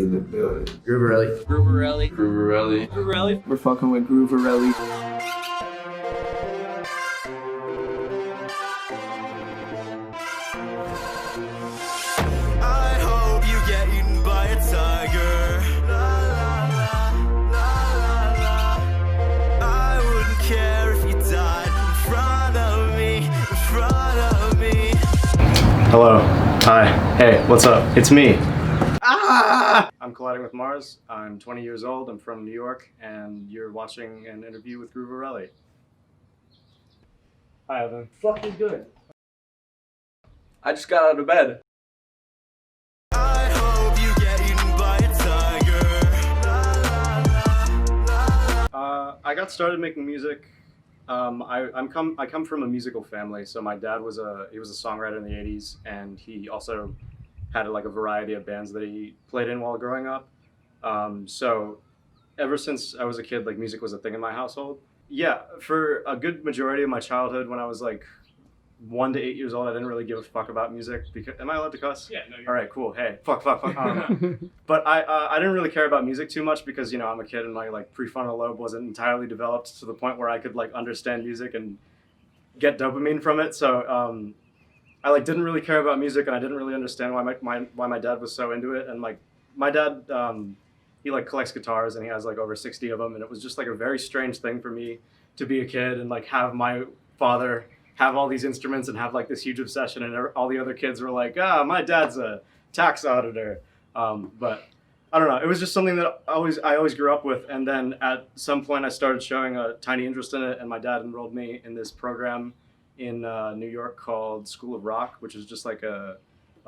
in the building. Grooverelly. Grooverelly. Grooverelly. Grooverelly. We're fucking with Grooverelly. I hope you get eaten by a tiger. I wouldn't care if you died in front of me, in front of me. Hello. Hi. Hey, what's up? It's me. I'm Colliding with Mars. I'm 20 years old. I'm from New York, and you're watching an interview with Grooverelly. Hi, Evan. Fucking good. I just got out of bed. I hope you get eaten by a tiger. I got started making music. I come from a musical family. So my dad was a songwriter in the 80s, and he also had like a variety of bands that he played in while growing up. So ever since I was a kid, like music was a thing in my household. Yeah, for a good majority of my childhood, when I was like 1 to 8 years old, I didn't really give a fuck about music. Because am I allowed to cuss? Yeah, no, you're all right, cool. Hey, fuck. But I didn't really care about music too much because, you know, I'm a kid and my like prefrontal lobe wasn't entirely developed to the point where I could like understand music and get dopamine from it. So I like didn't really care about music, and I didn't really understand why my dad was so into it. And like my dad, he like collects guitars, and he has like over 60 of them, and it was just like a very strange thing for me to be a kid and like have my father have all these instruments and have like this huge obsession, and all the other kids were like, my dad's a tax auditor. But I don't know, it was just something that I always grew up with. And then at some point I started showing a tiny interest in it, and my dad enrolled me in this program in New York called School of Rock, which is just like a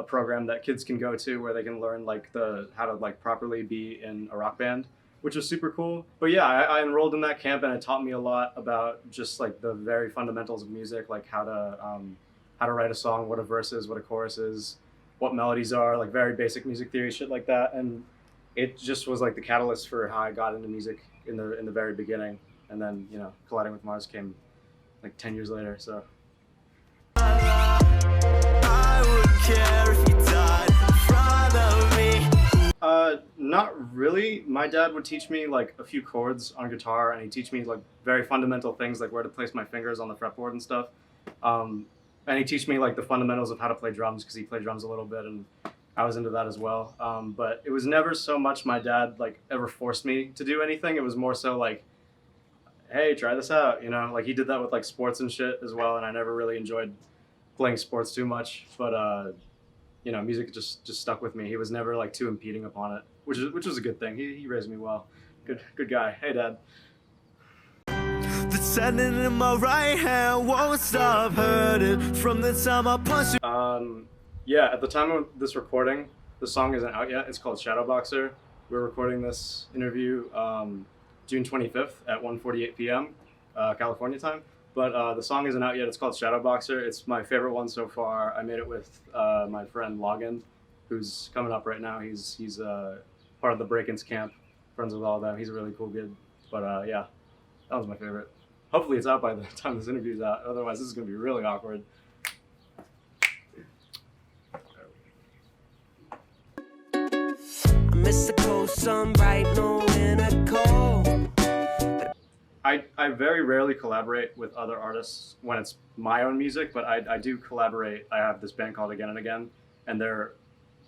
program that kids can go to where they can learn like how to like properly be in a rock band, which is super cool. But yeah, I enrolled in that camp, and it taught me a lot about just like the very fundamentals of music, like how to write a song, what a verse is, what a chorus is, what melodies are, like very basic music theory shit like that. And it just was like the catalyst for how I got into music in the very beginning. And then, you know, Colliding with Mars came like 10 years later. So I wouldn't care if you died in front of me. Not really. My dad would teach me like a few chords on guitar, and he'd teach me like very fundamental things like where to place my fingers on the fretboard and stuff. And he'd teach me like the fundamentals of how to play drums, because he played drums a little bit, and I was into that as well. But it was never so much my dad like ever forced me to do anything. It was more so like, hey, try this out, you know? Like he did that with like sports and shit as well, and I never really enjoyed playing sports too much. But you know, music just stuck with me. He was never like too impeding upon it, which was a good thing. He raised me well. Good guy. Hey, Dad. The tendon in my right hand won't stop hurting from the time I punch you. Yeah, at the time of this recording, the song isn't out yet. It's called Shadowboxer. We're recording this interview June 25th at 1:48 p.m. California time. But the song isn't out yet. It's called Shadowboxer. It's my favorite one so far. I made it with my friend Logan, who's coming up right now. He's part of the Break-Ins camp, friends with all of them. He's a really cool kid. But yeah, that was my favorite. Hopefully it's out by the time this interview's out. Otherwise, this is going to be really awkward. I miss the cold sun, bright, no winter cold. I very rarely collaborate with other artists when it's my own music, but I do collaborate. I have this band called Again and Again, and they're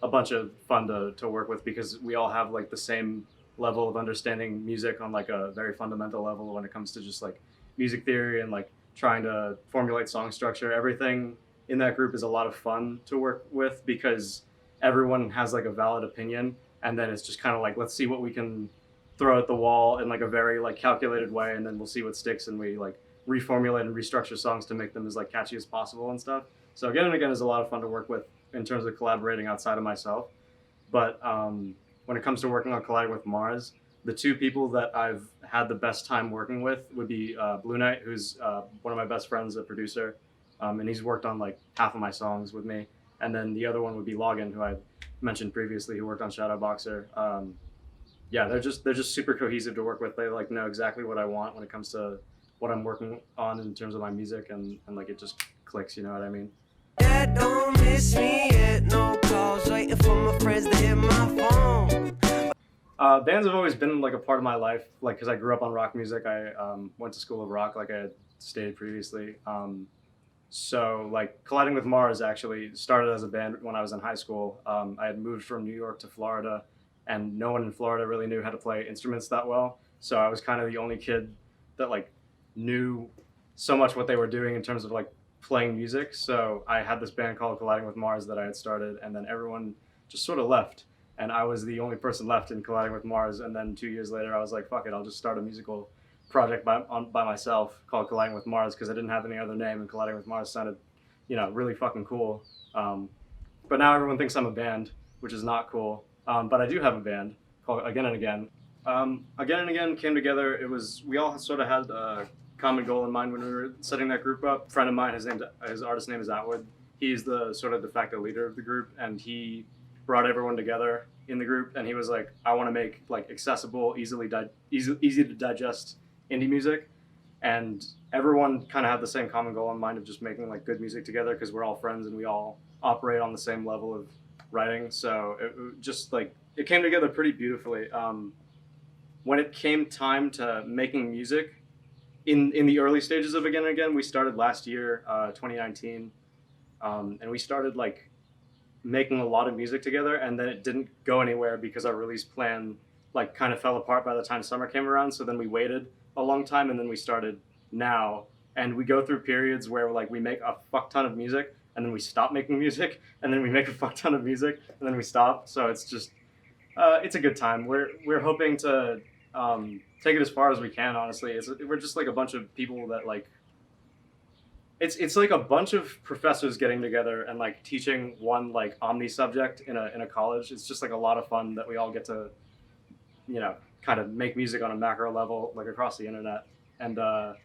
a bunch of fun to work with, because we all have like the same level of understanding music on like a very fundamental level when it comes to just like music theory and like trying to formulate song structure. Everything in that group is a lot of fun to work with, because everyone has like a valid opinion, and then it's just kind of like, let's see what we can throw at the wall in like a very like calculated way, and then we'll see what sticks, and we like reformulate and restructure songs to make them as like catchy as possible and stuff. So Again and Again is a lot of fun to work with in terms of collaborating outside of myself. But when it comes to working on Colliding with Mars, the two people that I've had the best time working with would be Blue Knight, who's one of my best friends, a producer, and he's worked on like half of my songs with me. And then the other one would be Logan, who I mentioned previously, who worked on Shadowboxer. Yeah, they're just super cohesive to work with. They like know exactly what I want when it comes to what I'm working on in terms of my music, and like it just clicks, you know what I mean? Dad don't miss me yet, no calls, waiting for my friends to hit my phone. Bands have always been like a part of my life, like because I grew up on rock music. I went to School of Rock, like I had stated previously. So like Colliding with Mars actually started as a band when I was in high school. I had moved from New York to Florida, and no one in Florida really knew how to play instruments that well. So I was kind of the only kid that like knew so much what they were doing in terms of like playing music. So I had this band called Colliding with Mars that I had started, and then everyone just sort of left. And I was the only person left in Colliding with Mars. And then 2 years later, I was like, fuck it, I'll just start a musical project by myself called Colliding with Mars, because I didn't have any other name, and Colliding with Mars sounded, really fucking cool. But now everyone thinks I'm a band, which is not cool. But I do have a band called Again and Again. Again and Again came together. We all sort of had a common goal in mind when we were setting that group up. A friend of mine, his artist name is Atwood. He's the sort of de facto leader of the group, and he brought everyone together in the group, and he was like, I want to make like accessible, easy to digest indie music. And everyone kind of had the same common goal in mind of just making like good music together, because we're all friends and we all operate on the same level of writing. So it came together pretty beautifully. When it came time to making music in the early stages of Again and Again, we started last year, 2019, and we started like making a lot of music together, and then it didn't go anywhere because our release plan like kind of fell apart by the time summer came around. So then we waited a long time, and then we started now, and we go through periods where like we make a fuck ton of music, and then we stop making music, and then we make a fuck ton of music, and then we stop. So it's just it's a good time. We're hoping to take it as far as we can. Honestly, we're just like a bunch of people that like it's like a bunch of professors getting together and like teaching one like omni subject in a college. It's just like a lot of fun that we all get to kind of make music on a macro level, like across the internet. And I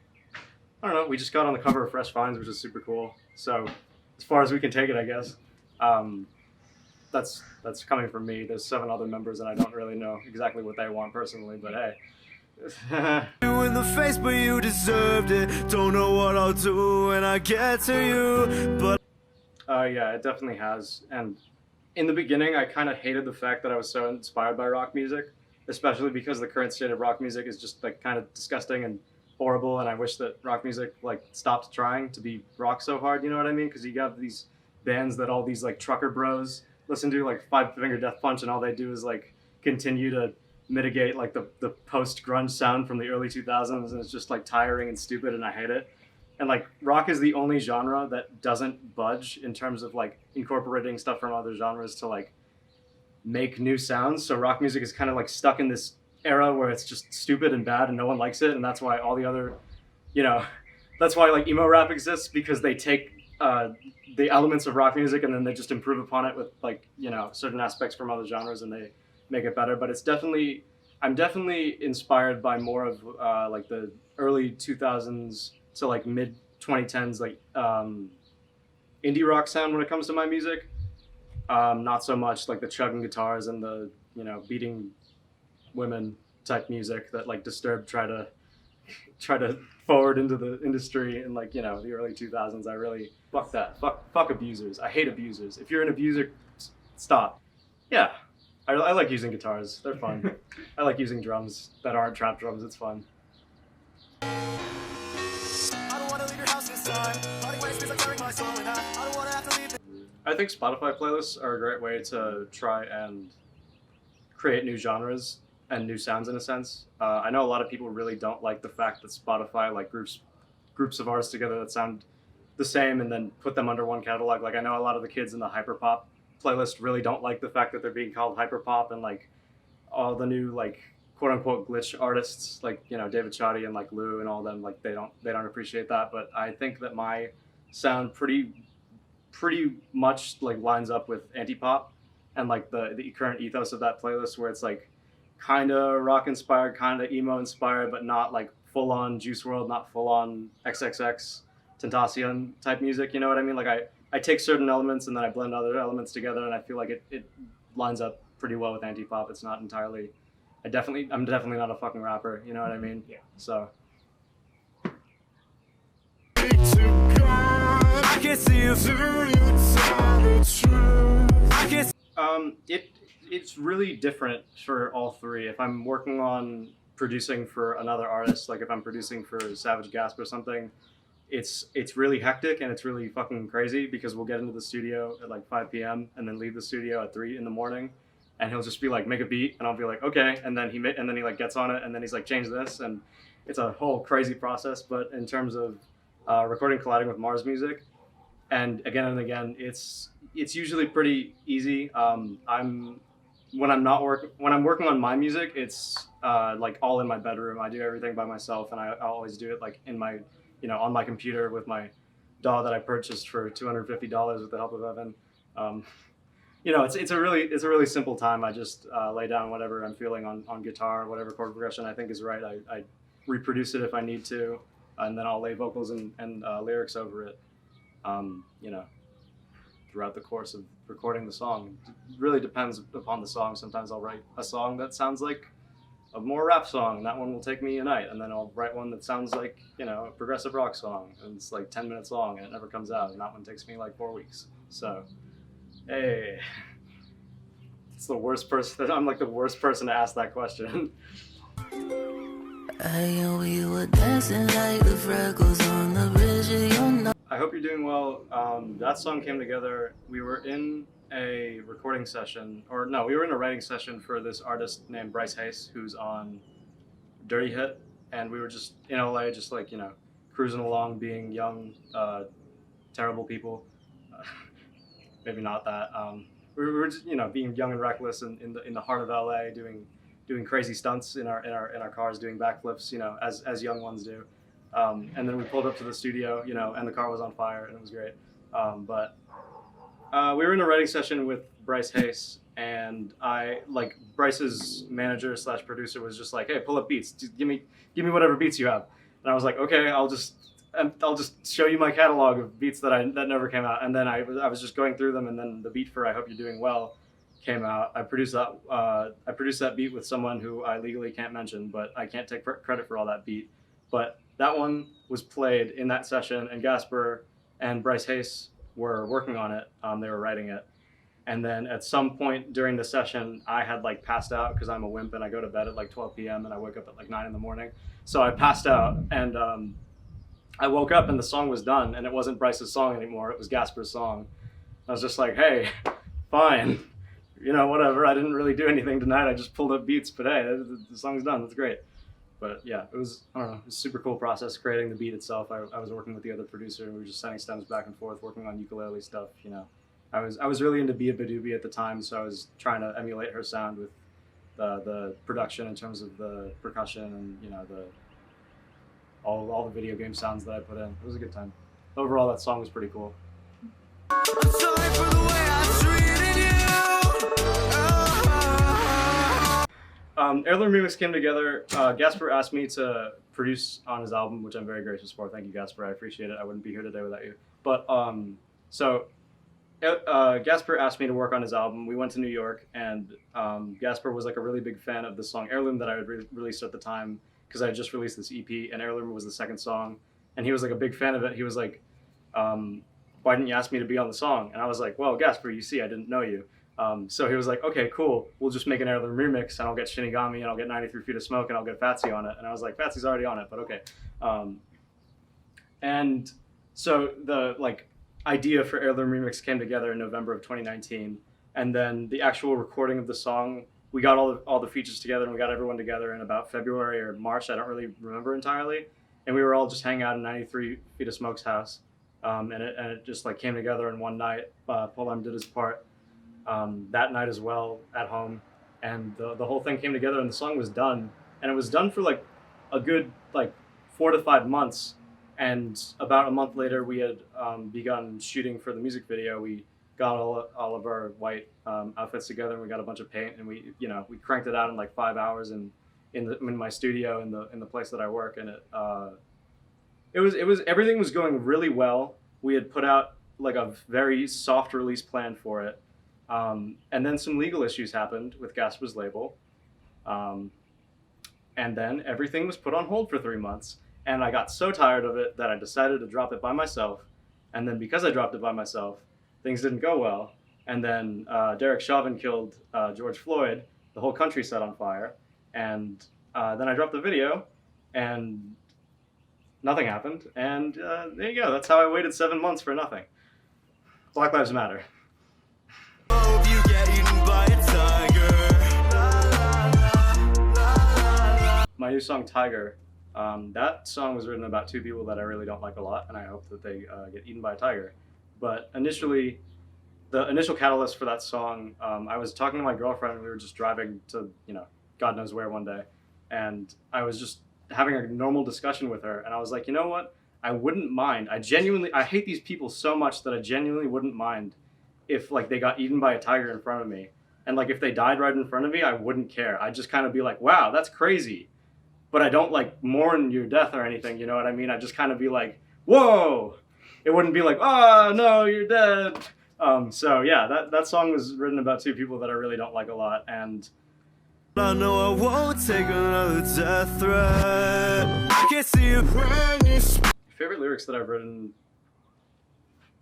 don't know, we just got on the cover of Fresh Finds, which is super cool. So as far as we can take it, I guess. That's coming from me. There's 7 other members, and I don't really know exactly what they want personally, but hey. You in the face, but you deserved it. Don't know what I'll do when I get to you, but yeah, it definitely has. And in the beginning, I kind of hated the fact that I was so inspired by rock music, especially because the current state of rock music is just like kind of disgusting and horrible. And I wish that rock music like stopped trying to be rock so hard. You know what I mean? Because you got these bands that all these like trucker bros listen to, like Five Finger Death Punch, and all they do is like continue to mitigate like the post-grunge sound from the early 2000s, and it's just like tiring and stupid, and I hate it. And like rock is the only genre that doesn't budge in terms of like incorporating stuff from other genres to like make new sounds. So rock music is kind of like stuck in this era where it's just stupid and bad and no one likes it, and that's why all the other, that's why like emo rap exists, because they take the elements of rock music and then they just improve upon it with like certain aspects from other genres, and they make it better. But I'm definitely inspired by more of like the early 2000s to like mid 2010s like indie rock sound when it comes to my music. Not so much like the chugging guitars and the beating women type music that like Disturbed try to forward into the industry in like the early 2000s. I really fuck that. Fuck abusers. I hate abusers. If you're an abuser, stop. Yeah. I like using guitars. They're fun. I like using drums that aren't trap drums. It's fun. I think Spotify playlists are a great way to try and create new genres and new sounds in a sense. I know a lot of people really don't like the fact that Spotify like groups of artists together that sound the same and then put them under one catalog. Like I know a lot of the kids in the hyperpop playlist really don't like the fact that they're being called hyperpop, and like all the new like quote unquote glitch artists like David Shoddy and like Lou and all them, like they don't appreciate that. But I think that my sound pretty much like lines up with anti-pop and like the current ethos of that playlist, where it's like kind of rock inspired, kind of emo inspired, but not like full on Juice WRLD, not full on XXX Tentacion type music. You know what I mean? Like I take certain elements and then I blend other elements together, and I feel like it lines up pretty well with anti-pop. It's not entirely. I'm definitely not a fucking rapper. You know what I mean? Yeah. So. It's really different for all three. If I'm working on producing for another artist, like if I'm producing for Savage Gasp or something, it's really hectic and it's really fucking crazy because we'll get into the studio at like 5 p.m. and then leave the studio at 3 in the morning, and he'll just be like, make a beat, and I'll be like, okay, and then he like gets on it, and then he's like, change this, and it's a whole crazy process. But in terms of recording Colliding with Mars music, and again, it's usually pretty easy. When I'm working on my music, it's like all in my bedroom. I do everything by myself, and I always do it like in my, on my computer with my DAW that I purchased for $250 with the help of Evan. It's a really simple time. I just lay down whatever I'm feeling on guitar, whatever chord progression I think is right. I reproduce it if I need to, and then I'll lay vocals and lyrics over it. Throughout the course of recording the song. It really depends upon the song. Sometimes I'll write a song that sounds like a more rap song, and that one will take me a night, and then I'll write one that sounds like, a progressive rock song, and it's like 10 minutes long, and it never comes out, and that one takes me like 4 weeks. So, hey, it's the worst person. I'm like the worst person to ask that question. We were dancing like the freckles on the bridge of your nose. I hope you're doing well. That song came together. We were in a recording session, we were in a writing session for this artist named Bryce Hayes, who's on Dirty Hit, and we were just in LA, just like, cruising along, being young, terrible people. Maybe not that. We were just, being young and reckless in the heart of LA, doing crazy stunts in our cars, doing backflips, as young ones do. And then we pulled up to the studio, and the car was on fire, and it was great. But we were in a writing session with Bryce Hayes, and Bryce's manager / producer was just like, "Hey, pull up beats. Just give me whatever beats you have." And I was like, "Okay, I'll just show you my catalog of beats that never came out." And then I was just going through them, and then the beat for "I Hope You're Doing Well" came out. I produced that beat with someone who I legally can't mention, but I can't take credit for all that beat. But that one was played in that session, and Gasper and Bryce Hayes were working on it. They were writing it. And then at some point during the session, I had passed out because I'm a wimp and I go to bed at 12 p.m. and I wake up at 9 in the morning. So I passed out, and I woke up and the song was done, and it wasn't Bryce's song anymore. It was Gasper's song. I was just like, hey, fine. Whatever. I didn't really do anything tonight. I just pulled up beats, but hey, the song's done. That's great. But yeah, it was a super cool process creating the beat itself. I was working with the other producer, and we were just sending stems back and forth, working on ukulele stuff. I was really into Bia Badoobie at the time, so I was trying to emulate her sound with the production in terms of the percussion and all the video game sounds that I put in. It was a good time. Overall, that song was pretty cool. I'm sorry for the way I treated you. Heirloom Remix came together. Gasper asked me to produce on his album, which I'm very gracious for. Thank you, Gasper. I appreciate it. I wouldn't be here today without you. But Gasper asked me to work on his album. We went to New York, and Gasper was a really big fan of the song Heirloom that I had released at the time, because I had just released this EP, and Heirloom was the second song. And he was a big fan of it. He was like, why didn't you ask me to be on the song? And I was like, well, Gasper, you see, I didn't know you. So he was like, okay, cool. We'll just make an Heirloom remix, and I'll get Shinigami, and I'll get 93 Feet of Smoke, and I'll get Fatsy on it. And I was like, Fatsy's already on it, but okay. And so the idea for Heirloom Remix came together in November of 2019. And then the actual recording of the song, we got all the features together, and we got everyone together in about February or March. I don't really remember entirely. And we were all just hanging out in 93 Feet of Smoke's house. And it just came together in one night. Polam did his part that night as well at home, and the whole thing came together, and the song was done, and it was done for a good 4 to 5 months. And about a month later, we had begun shooting for the music video. We got all of our white outfits together, and we got a bunch of paint, and we cranked it out in 5 hours in my studio in the place that I work. And it was everything was going really well. We had put out a very soft release plan for it. And then some legal issues happened with Gasper's label. And then everything was put on hold for 3 months. And I got so tired of it that I decided to drop it by myself. And then because I dropped it by myself, things didn't go well. And then Derek Chauvin killed George Floyd. The whole country set on fire. And then I dropped the video, and nothing happened. And there you go. That's how I waited 7 months for nothing. Black Lives Matter. Hope you get eaten by a tiger. My new song, Tiger, that song was written about two people that I really don't like a lot, and I hope that they get eaten by a tiger. But initially, the initial catalyst for that song, I was talking to my girlfriend, and we were just driving to, God knows where one day, and I was just having a normal discussion with her, and I was like, you know what? I wouldn't mind. I hate these people so much that I genuinely wouldn't mind if like they got eaten by a tiger in front of me. And like if they died right in front of me, I wouldn't care. I'd just kind of be like, wow, that's crazy. But I don't like mourn your death or anything, you know what I mean? I'd just kind of be like, whoa. It wouldn't be like, oh no, you're dead. So yeah, that song was written about two people that I really don't like a lot. And I know I won't take another death threat. I can see you when you speak. favorite lyrics that I've written,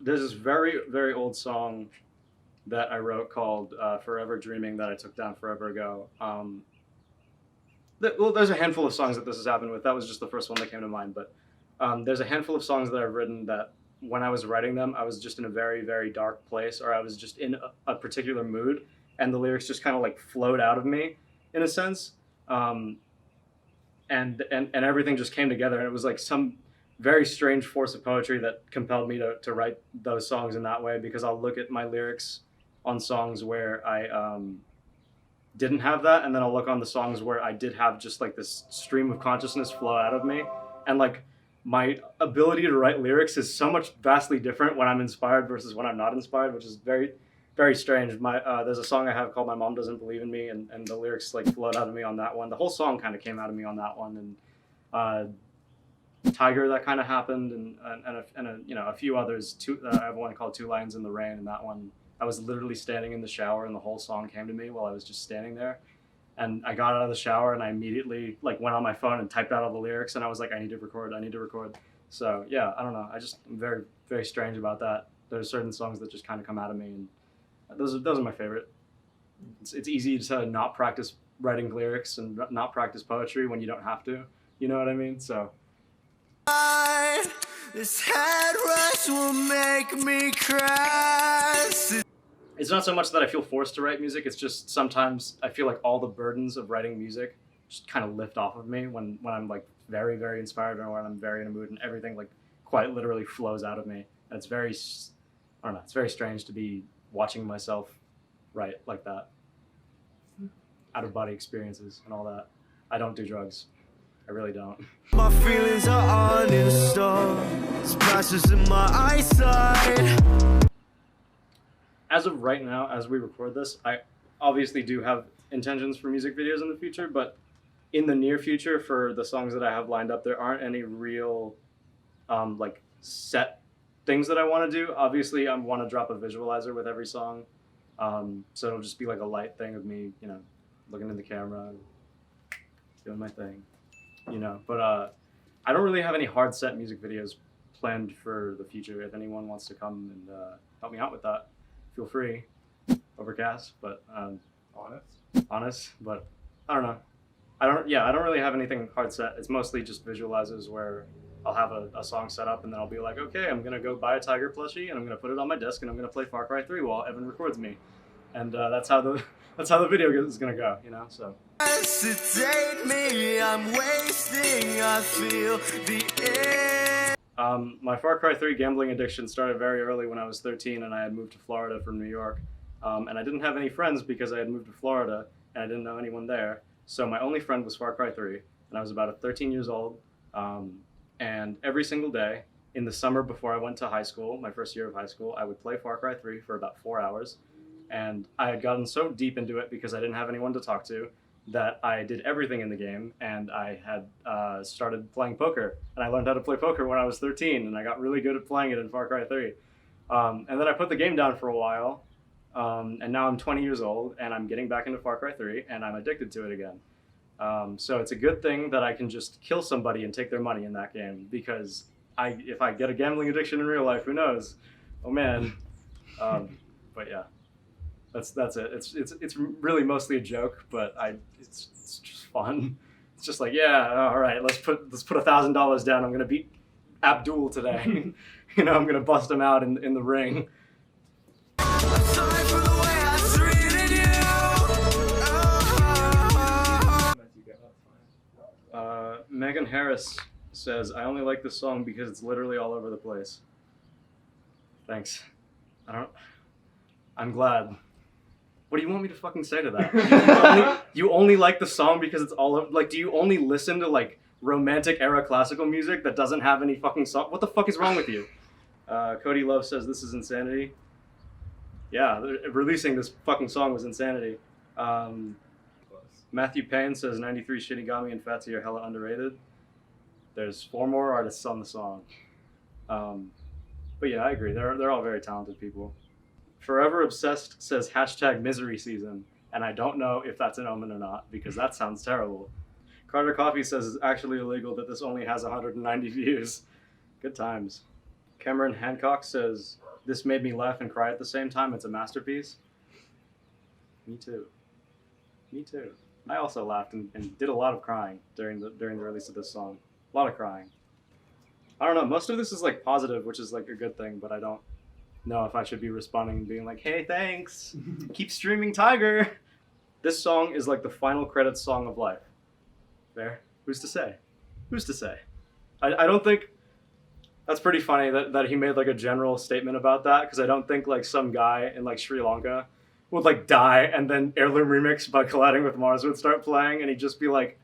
there's this very, very old song that I wrote called Forever Dreaming that I took down forever ago. Well, there's a handful of songs that this has happened with. That was just the first one that came to mind. But there's a handful of songs that I've written that when I was writing them, I was just in a very, very dark place, or I was just in a particular mood, and the lyrics just kind of like flowed out of me in a sense. And everything just came together, and it was like some very strange force of poetry that compelled me to write those songs in that way, because I'll look at my lyrics on songs where I didn't have that, and then I'll look on the songs where I did have just like this stream of consciousness flow out of me, and like my ability to write lyrics is so much vastly different when I'm inspired versus when I'm not inspired, which is very, very strange. There's a song I have called My Mom Doesn't Believe in Me, and the lyrics like flowed out of me on that one. The whole song kind of came out of me on that one, and Tiger, that kind of happened, and a few others. I have one called Two Lions in the Rain, and that one I was literally standing in the shower, and the whole song came to me while I was just standing there. And I got out of the shower, and I immediately like went on my phone and typed out all the lyrics, and I was like, I need to record. So yeah, I don't know. I'm very, very strange about that. There's certain songs that just kind of come out of me, and those are my favorite. It's easy to not practice writing lyrics and not practice poetry when you don't have to. You know what I mean? So. This head rush will make me crash. It's not so much that I feel forced to write music, it's just sometimes I feel like all the burdens of writing music just kind of lift off of me when I'm like very, very inspired, or when I'm very in a mood, and everything like quite literally flows out of me. And it's very, I don't know, it's very strange to be watching myself write like that. Out of body experiences and all that. I don't do drugs. I really don't. My feelings are uninstalled. Splashes in my eyesight. As of right now, as we record this, I obviously do have intentions for music videos in the future, but in the near future, for the songs that I have lined up, there aren't any real like set things that I want to do. Obviously, I want to drop a visualizer with every song, so it'll just be like a light thing of me, looking in the camera, doing my thing. But I don't really have any hard set music videos planned for the future. If anyone wants to come and help me out with that, feel free. Overcast, but honest, but I don't know. I don't really have anything hard set. It's mostly just visualizers where I'll have a song set up, and then I'll be like, okay, I'm gonna go buy a tiger plushie, and I'm gonna put it on my desk, and I'm gonna play Far Cry 3 while Evan records me, and that's how the video is gonna go, so. Sedate me, I'm wasting, I feel the air. My Far Cry 3 gambling addiction started very early when I was 13, and I had moved to Florida from New York. And I didn't have any friends because I had moved to Florida, and I didn't know anyone there. So my only friend was Far Cry 3, and I was about 13 years old. And every single day in the summer before I went to high school, my first year of high school, I would play Far Cry 3 for about 4 hours. And I had gotten so deep into it because I didn't have anyone to talk to that I did everything in the game, and I had started playing poker, and I learned how to play poker when I was 13, and I got really good at playing it in Far Cry 3. And then I put the game down for a while, and now I'm 20 years old, and I'm getting back into Far Cry 3, and I'm addicted to it again. So it's a good thing that I can just kill somebody and take their money in that game, because if I get a gambling addiction in real life, who knows? Oh man. But yeah. That's it. It's really mostly a joke, but it's just fun. It's just like, yeah, all right, let's put $1,000 down. I'm gonna beat Abdul today. You know, I'm gonna bust him out in the ring. Sorry for the way I treated you. Megan Harris says, I only like this song because it's literally all over the place. Thanks. I'm glad. What do you want me to fucking say to that? You only like the song because it's all over, like, do you only listen to like romantic era classical music that doesn't have any fucking song? What the fuck is wrong with you? Cody Love says this is insanity. Yeah, releasing this fucking song was insanity. Matthew Payne says 93 Shinigami and Fatsy are hella underrated. There's 4 more artists on the song. But yeah, I agree. They're all very talented people. Forever Obsessed says hashtag misery season, and I don't know if that's an omen or not, because that sounds terrible. Carter Coffee says it's actually illegal that this only has 190 views. Good times. Cameron Hancock says, this made me laugh and cry at the same time. It's a masterpiece. Me too. Me too. I also laughed and did a lot of crying during the release of this song. A lot of crying. I don't know, most of this is like positive, which is like a good thing, but I don't know if I should be responding and being like, hey, thanks, keep streaming Tiger. This song is like the final credits song of life. Fair? Who's to say? Who's to say? I don't think, that's pretty funny that he made like a general statement about that, because I don't think like some guy in like Sri Lanka would like die and then Heirloom Remix by Colliding with Mars would start playing and he'd just be like,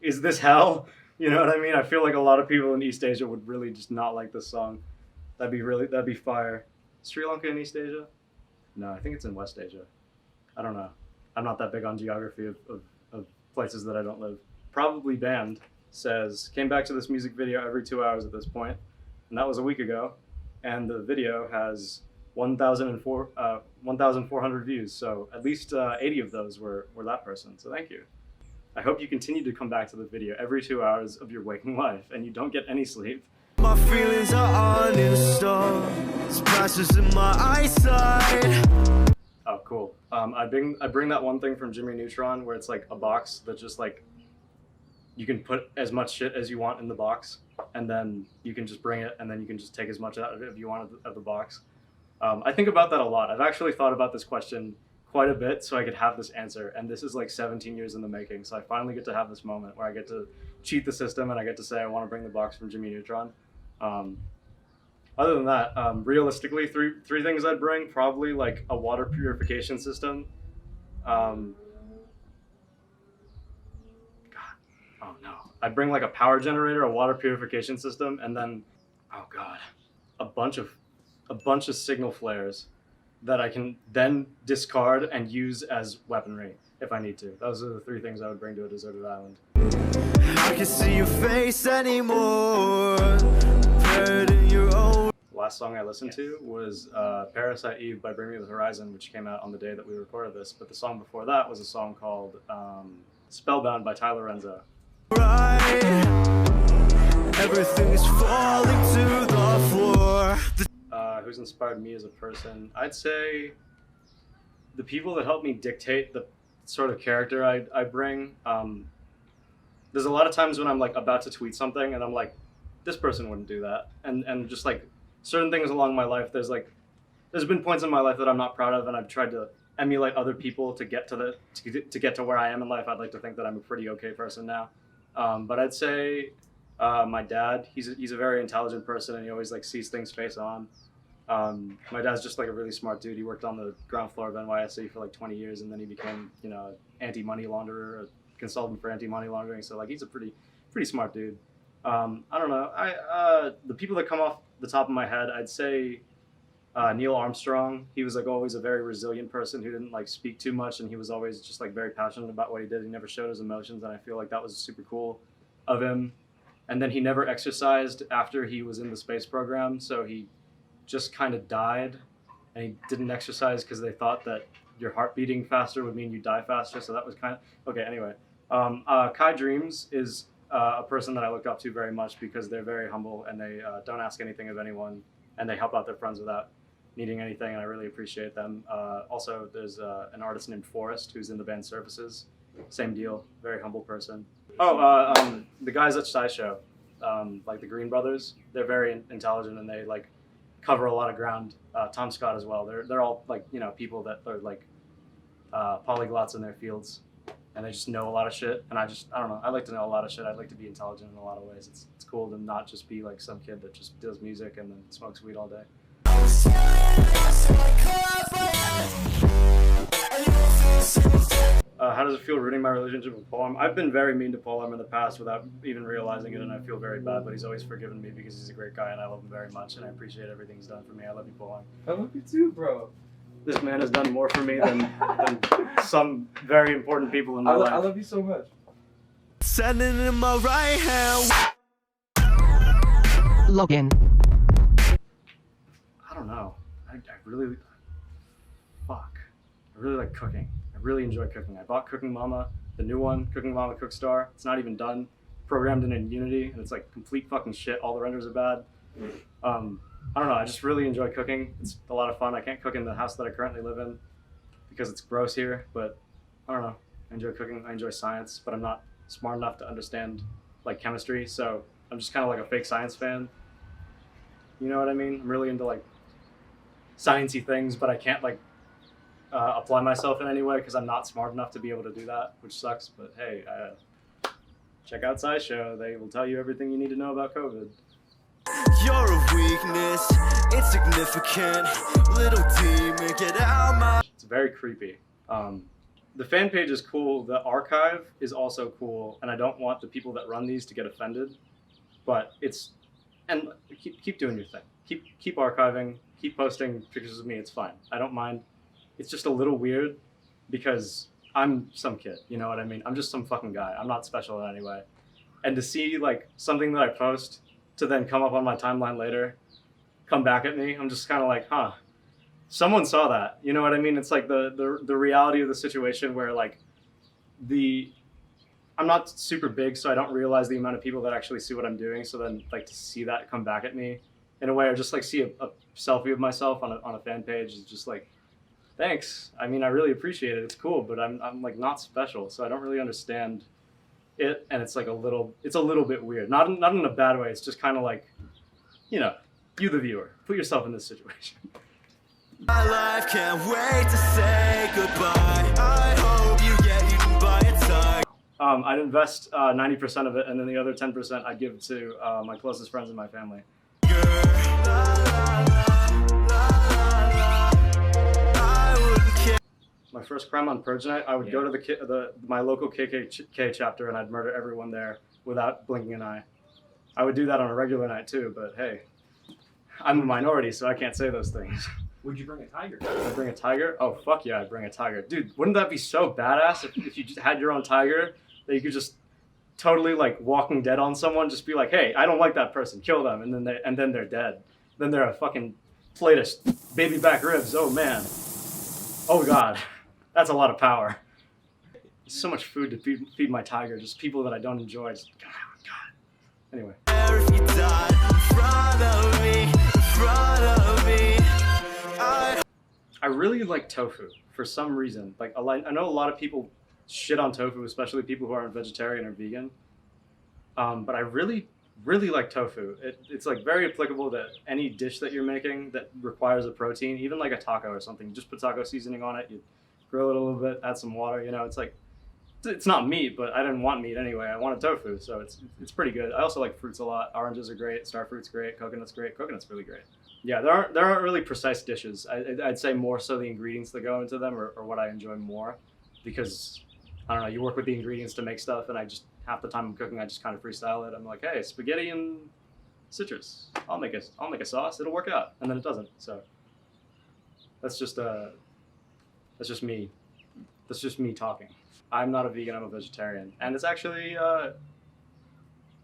is this hell? You know what I mean? I feel like a lot of people in East Asia would really just not like this song. That'd be fire. Sri Lanka in East Asia? No, I think it's in West Asia. I don't know. I'm not that big on geography of places that I don't live. Probably Banned says, came back to this music video every 2 hours at this point, and that was a week ago, and the video has 1,400 views, so at least 80 of those were that person, so thank you. I hope you continue to come back to the video every 2 hours of your waking life and you don't get any sleep. My feelings are uninstalled. Splashes in my eyesight. Oh, cool. I bring that one thing from Jimmy Neutron where it's like a box that just like, you can put as much shit as you want in the box and then you can just bring it and then you can just take as much out of it if you want of the box. I think about that a lot. I've actually thought about this question quite a bit so I could have this answer, and this is like 17 years in the making, so I finally get to have this moment where I get to cheat the system and I get to say I want to bring the box from Jimmy Neutron. Other than that, realistically, three things I'd bring, probably like a water purification system. God, oh no. I'd bring like a power generator, a water purification system, and then, oh God, a bunch of signal flares that I can then discard and use as weaponry if I need to. Those are the 3 things I would bring to a deserted island. I can see your face anymore. Buried in your own. The last song I listened to was Parasite Eve by Bring Me the Horizon, which came out on the day that we recorded this. But the song before that was a song called Spellbound by Tyler Renzo. Right. Everything is falling to the floor. Who's inspired me as a person? I'd say the people that help me dictate the sort of character I bring. There's a lot of times when I'm like about to tweet something and I'm like, this person wouldn't do that. And just like certain things along my life, there's been points in my life that I'm not proud of, and I've tried to emulate other people to get to where I am in life. I'd like to think that I'm a pretty okay person now. But I'd say my dad, he's a very intelligent person and he always like sees things face on. My dad's just like a really smart dude. He worked on the ground floor of NYSE for like 20 years and then he became, you know, anti-money launderer, a consultant for anti-money laundering. So like he's a pretty smart dude. I don't know. The people that come off the top of my head, I'd say Neil Armstrong. He was like always a very resilient person who didn't like speak too much, and he was always just like very passionate about what he did. He never showed his emotions, and I feel like that was super cool of him. And then he never exercised after he was in the space program, so he just kind of died, and he didn't exercise because they thought that your heart beating faster would mean you die faster. So that was kind of okay. Anyway, Kai Dreams is a person that I look up to very much because they're very humble and they don't ask anything of anyone, and they help out their friends without needing anything, and I really appreciate them. Also, there's an artist named Forrest who's in the band Surfaces. Same deal, very humble person. Oh, the guys at SciShow, like the Green Brothers, they're very intelligent and they like cover a lot of ground. Tom Scott as well. They're all like, you know, people that are like polyglots in their fields, and they just know a lot of shit. And I don't know. I like to know a lot of shit. I'd like to be intelligent in a lot of ways. It's cool to not just be like some kid that just does music and then smokes weed all day. How does it feel rooting my relationship with Paul? I've been very mean to Paul in the past without even realizing it, and I feel very bad, but he's always forgiven me because he's a great guy and I love him very much, and I appreciate everything he's done for me. I love you, Paul. I love you too, bro. This man has done more for me than some very important people in my life. I love you so much. Sending in my right hand. Login. I don't know. I really like cooking. I really enjoy cooking. I bought Cooking Mama, the new one, Cooking Mama Cookstar. It's not even done. Programmed in Unity, and it's like complete fucking shit. All the renders are bad. I don't know. I just really enjoy cooking. It's a lot of fun. I can't cook in the house that I currently live in because it's gross here, but I don't know. I enjoy cooking. I enjoy science, but I'm not smart enough to understand like chemistry, so I'm just kind of like a fake science fan. You know what I mean? I'm really into like sciencey things, but I can't like apply myself in any way because I'm not smart enough to be able to do that, which sucks. But hey, check out SciShow. They will tell you everything you need to know about COVID. You're a weakness, insignificant, little demon, get out my... It's very creepy. The fan page is cool, the archive is also cool, and I don't want the people that run these to get offended, but it's... And keep doing your thing. Keep archiving, keep posting pictures of me, it's fine. I don't mind. It's just a little weird because I'm some kid, you know what I mean? I'm just some fucking guy. I'm not special in any way. And to see like something that I post to then come up on my timeline later, come back at me, I'm just kind of like, huh, someone saw that. You know what I mean? It's like the reality of the situation where like I'm not super big, so I don't realize the amount of people that actually see what I'm doing. So then like to see that come back at me in a way, or just like see a selfie of myself on a fan page is just like, thanks. I mean, I really appreciate it. It's cool, but I'm like not special, so I don't really understand it, and it's like a little bit weird. Not in a bad way. It's just kind of like, you know, you the viewer, put yourself in this situation. My life can't wait to say goodbye. I hope you get eaten by a tiger. I'd invest 90% of it, and then the other 10% I'd give to my closest friends and my family. My first crime on Purge Night, I would go to my local KKK chapter and I'd murder everyone there without blinking an eye. I would do that on a regular night too, but hey, I'm a minority, so I can't say those things. Would you bring a tiger? Would I bring a tiger? Oh, fuck yeah, I'd bring a tiger. Dude, wouldn't that be so badass if you just had your own tiger that you could just totally like Walking Dead on someone, just be like, hey, I don't like that person, kill them, and then they're dead. Then they're a fucking plate of baby back ribs. Oh man. Oh god. That's a lot of power. So much food to feed my tiger, just people that I don't enjoy. Just, God. Anyway. If you died in front of me, I really like tofu for some reason. Like I know a lot of people shit on tofu, especially people who aren't vegetarian or vegan. But I really like tofu. It's like very applicable to any dish that you're making that requires a protein, even like a taco or something. You just put taco seasoning on it, you grill it a little bit, add some water, you know, it's like, it's not meat, but I didn't want meat anyway. I wanted tofu, so it's pretty good. I also like fruits a lot. Oranges are great, star fruit's great, coconut's great. Coconut's really great. Yeah, there aren't really precise dishes. I'd say more so the ingredients that go into them are what I enjoy more, because I don't know, you work with the ingredients to make stuff, and I just, half the time I'm cooking, I just kind of freestyle it. I'm like, hey, spaghetti and citrus. I'll make a sauce. It'll work out, and then it doesn't. So that's just me. That's just me talking. I'm not a vegan. I'm a vegetarian, and it's actually a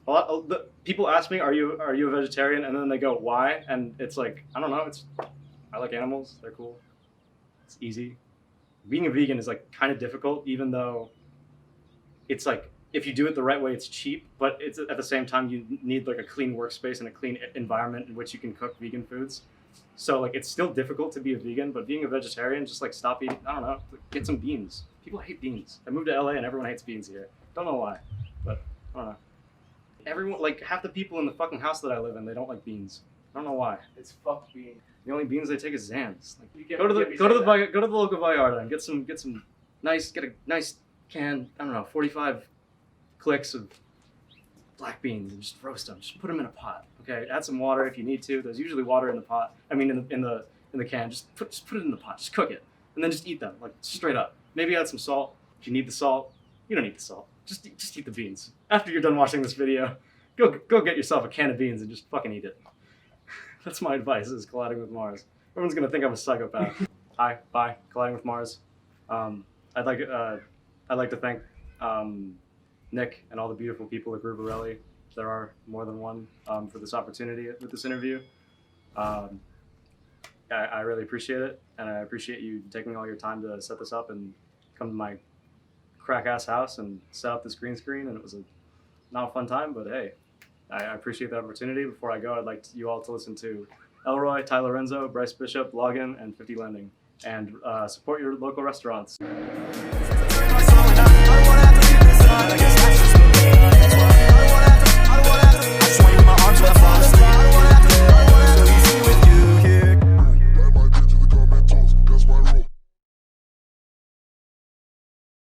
lot. People ask me, "Are you a vegetarian?" And then they go, "Why?" And it's like, I don't know. I like animals. They're cool. It's easy. Being a vegan is like kind of difficult, even though it's like, if you do it the right way, it's cheap, but it's at the same time you need like a clean workspace and a clean environment in which you can cook vegan foods. So like it's still difficult to be a vegan, but being a vegetarian, just like stop eating. I don't know, get some beans. People hate beans. I moved to LA and everyone hates beans here. Don't know why, but I don't know. Everyone, like half the people in the fucking house that I live in, they don't like beans. I don't know why. It's fucked bean. The only beans they take is Zans. Like, You go to can't be the saying that. local Vallarta and get a nice can. I don't know, 45 clicks of black beans and just roast them. Just put them in a pot. Okay, add some water if you need to. There's usually water in the pot. I mean, in the can. Just put it in the pot. Just cook it and then just eat them like straight up. Maybe add some salt if you need the salt. You don't need the salt. Just eat the beans. After you're done watching this video, go get yourself a can of beans and just fucking eat it. That's my advice. Is colliding with Mars. Everyone's gonna think I'm a psychopath. Hi, bye. Colliding with Mars. I'd like to thank Nick and all the beautiful people at Grooverelly. There are more than one for this opportunity with this interview. I really appreciate it, and I appreciate you taking all your time to set this up and come to my crack-ass house and set up this green screen, and it was not a fun time, but hey, I appreciate the opportunity. Before I go, I'd like you all to listen to Elroy, Tyler Renzo, Bryce Bishop, Login, and 50 Lending, and support your local restaurants.